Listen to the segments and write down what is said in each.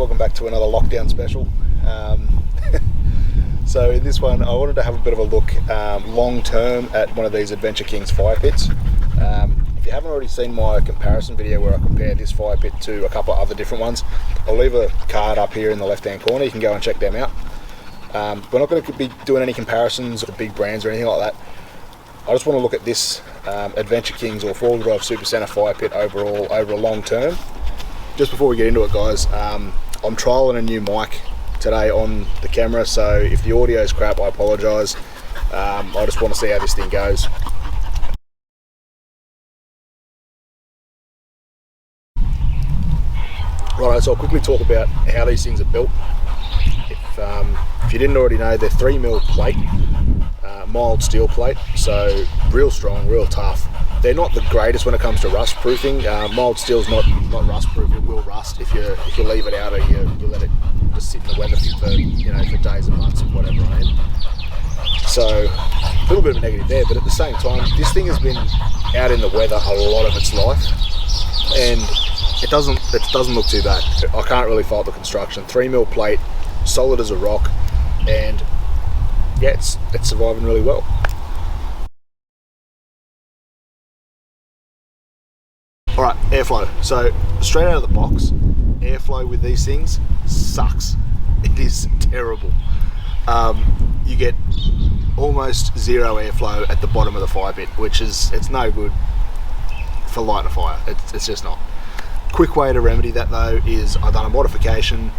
welcome back to another lockdown special. So in this one I wanted to have a bit of a look long term at one of these Adventure Kings fire pits. If you haven't already seen my comparison video where I compare this fire pit to a couple of other different ones, I'll leave a card up here in the left hand corner. You can go and check them out. We're not going to be doing any comparisons of big brands or anything like that. I just want to look at this Adventure Kings or 4-wheel drive Super Centre fire pit overall over a long term. Just before we get into it, guys, I'm trialling a new mic today on the camera, so if the audio is crap, I apologise. I just want to see how this thing goes. Right, so I'll quickly talk about how these things are built. If you didn't already know, they're 3mm plate, mild steel plate, so real strong, real tough. They're not the greatest when it comes to rust proofing. Mild steel's not rust proof. It will rust if you leave it out or you let it just sit in the weather for days and months or whatever. So a little bit of a negative there, but at the same time, this thing has been out in the weather a lot of its life, and it doesn't look too bad. I can't really fault the construction. 3mm plate, solid as a rock, and yeah, it's surviving really well. Alright, airflow. So straight out of the box, airflow with these things sucks. It is terrible. You get almost zero airflow at the bottom of the fire pit, it's no good for lighting a fire. It's just not. Quick way to remedy that though is I've done a modification,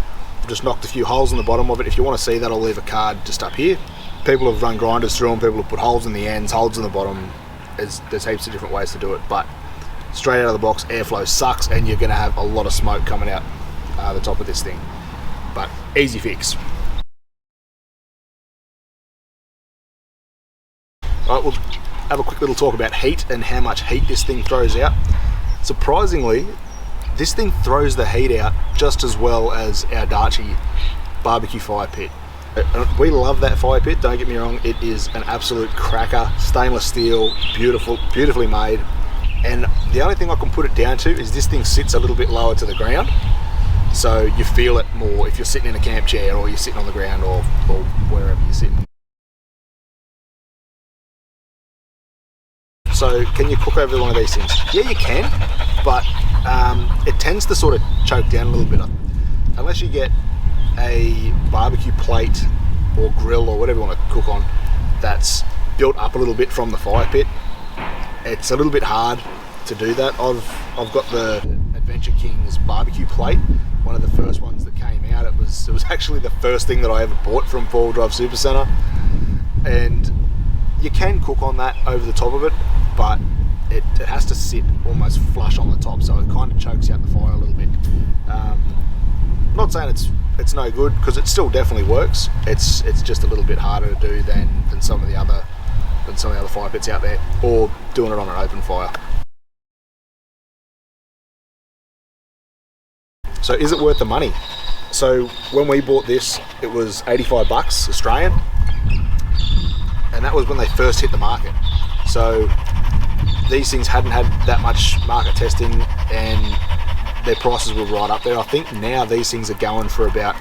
just knocked a few holes in the bottom of it. If you want to see that, I'll leave a card just up here. People have run grinders through them, people have put holes in the ends, holes in the bottom. There's heaps of different ways to do it, but straight out of the box, airflow sucks, and you're going to have a lot of smoke coming out the top of this thing. But easy fix. Alright, we'll have a quick little talk about heat and how much heat this thing throws out. Surprisingly, this thing throws the heat out just as well as our Darche barbecue fire pit. We love that fire pit, don't get me wrong. It is an absolute cracker, stainless steel, beautifully made. And the only thing I can put it down to is this thing sits a little bit lower to the ground, so you feel it more if you're sitting in a camp chair or you're sitting on the ground or wherever you're sitting. So can you cook over one of these things? Yeah, you can, but it tends to sort of choke down a little bit. Unless you get a barbecue plate or grill or whatever you want to cook on that's built up a little bit from the fire pit, it's a little bit hard to do that. I've got the Adventure Kings barbecue plate, one of the first ones that came out. It was actually the first thing that I ever bought from 4-wheel drive Super Centre, and you can cook on that over the top of it, but it has to sit almost flush on the top, so it kind of chokes out the fire a little bit. I'm not saying it's no good, because it still definitely works. It's just a little bit harder to do than some of the other fire pits out there, or doing it on an open fire. So is it worth the money? So when we bought this, it was 85 bucks Australian, and that was when they first hit the market. So these things hadn't had that much market testing, and their prices were right up there. I think now these things are going for about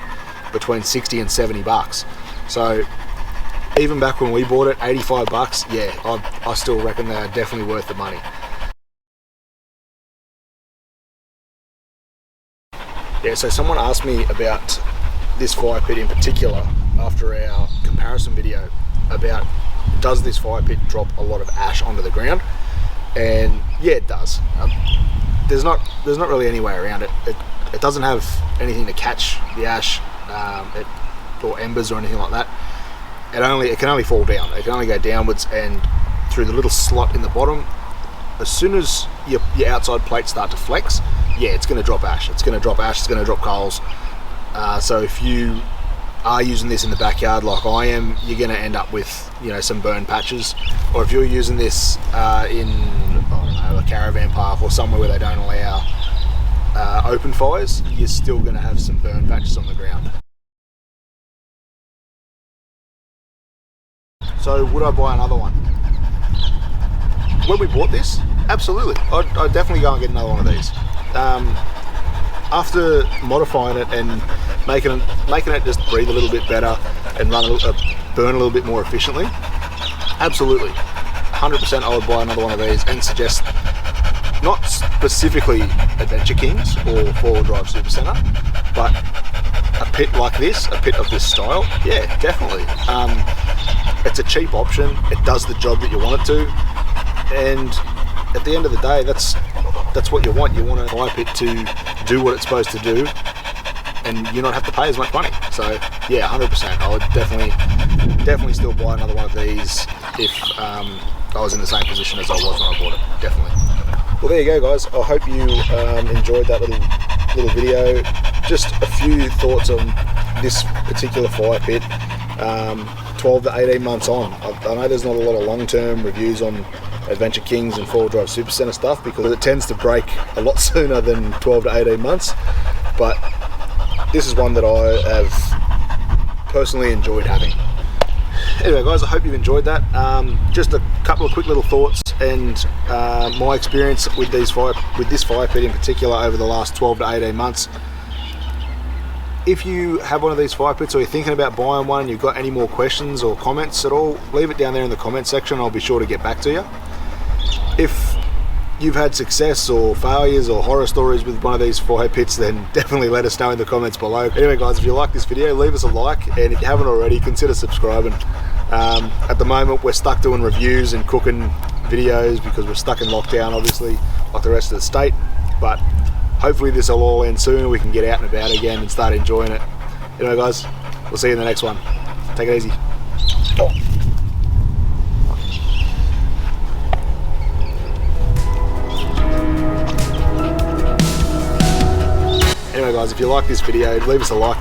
between 60 and 70 bucks. So even back when we bought it, 85 bucks, yeah, I still reckon they are definitely worth the money. Yeah, so someone asked me about this fire pit in particular after our comparison video about, does this fire pit drop a lot of ash onto the ground? And yeah, it does. There's not really any way around it. It doesn't have anything to catch the ash or embers or anything like that. It can only fall down. It can only go downwards, and through the little slot in the bottom, as soon as your outside plates start to flex, yeah, it's going to drop ash. It's going to drop ash. It's going to drop coals. So if you are using this in the backyard like I am, you're going to end up with some burn patches. Or if you're using this in a caravan park or somewhere where they don't allow open fires, you're still going to have some burn patches on the ground. So would I buy another one? When we bought this, absolutely. I'd definitely go and get another one of these. after modifying it and making it just breathe a little bit better and burn a little bit more efficiently, absolutely, 100% I would buy another one of these and suggest not specifically Adventure Kings or 4-wheel drive Supercenter, but a pit like this, a pit of this style, yeah, definitely. It's a cheap option, it does the job that you want it to, and at the end of the day, that's what you want. You want a fire pit to do what it's supposed to do, and you not have to pay as much money. So yeah, 100%. I would definitely still buy another one of these if I was in the same position as I was when I bought it. Definitely. Well, there you go, guys. I hope you enjoyed that little video. Just a few thoughts on this particular fire pit. 12 to 18 months on. I know there's not a lot of long-term reviews on Adventure Kings and 4-wheel drive Supercenter stuff because it tends to break a lot sooner than 12 to 18 months, but this is one that I have personally enjoyed having. Anyway, guys, I hope you've enjoyed that. Just a couple of quick little thoughts and my experience with this fire pit in particular over the last 12 to 18 months. If you have one of these fire pits or you're thinking about buying one and you've got any more questions or comments at all, leave it down there in the comment section. I'll be sure to get back to you. If you've had success or failures or horror stories with one of these fire pits, then definitely let us know in the comments below. Anyway, guys, if you like this video, leave us a like, and if you haven't already, consider subscribing. At the moment, we're stuck doing reviews and cooking videos because we're stuck in lockdown, obviously, like the rest of the state, but hopefully this will all end soon and we can get out and about again and start enjoying it. Anyway, guys, we'll see you in the next one. Take it easy. Oh. Anyway, guys, if you like this video, leave us a like.